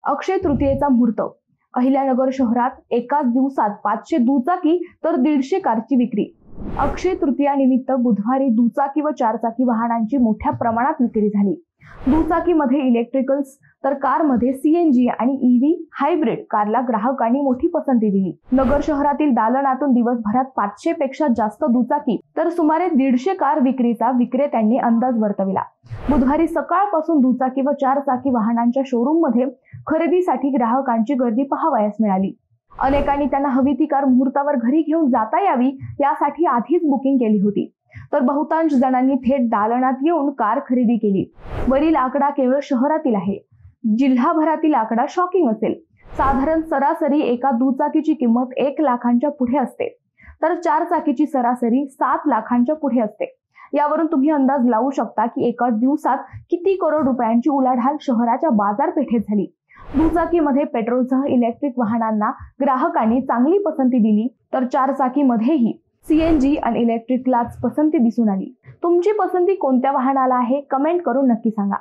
अक्षय तृतीयेचा मुहूर्त. अहिल्यानगर शहरात एकाच दिवसात 500 दुचाकी तर 150 कारची विक्री. अक्षय तृतीयानिमित्त बुधवारी दुचाकी व चारचाकी वाहनांची मोठ्या प्रमाणात विक्री झाली. दुचाकीमध्ये इलेक्ट्रिकल्स तर कारमध्ये सीएनजी आणि ईव्ही हायब्रिड कारला ग्राहकांनी मोठी पसंती दिली. नगर शहरातील दालनातून दिवसभरात 500 पेक्षा जास्त दुचाकी तर सुमारे 150 कार विक्रीचा विक्रेत्यांनी अंदाज वर्तविला. बुधवारी सकाळपासून दुचाकी व चारचाकी वाहनांच्या शोरूम मध्ये खरेदीसाठी ग्राहकांची गर्दी पाहावयास मिळाली. अनेकांनी त्यांना हवी ती कार मुहूर्तावर घरी घेऊन जाता यावी यासाठी आधीच बुकिंग केली होती, तर बहुतांश जणांनी थेट दालनात येऊन कार खरेदी केली. वरील आकडा केवळ शहरातील आहे. जिल्हाभरातील आकडा शॉकिंग असेल. साधारण सरासरी एका दुचाकीची किंमत 1 लाखांच्या पुढे असते, तर चारचाकीची सरासरी 7 लाखांच्या पुढे असते. यावरून तुम्ही अंदाज लावू शकता की एकाच दिवसात किती करोड रुपयांची उलाढाल शहराच्या बाजारपेठेत झाली. दुचाकीमध्ये पेट्रोलसह इलेक्ट्रिक वाहनांना ग्राहकांनी चांगली पसंती दिली, तर चारचाकीमध्येही सीएनजी आणि इलेक्ट्रिकलाच पसंती दिसून आली. तुमची पसंती कोणत्या वाहनाला आहे कमेंट करून नक्की सांगा.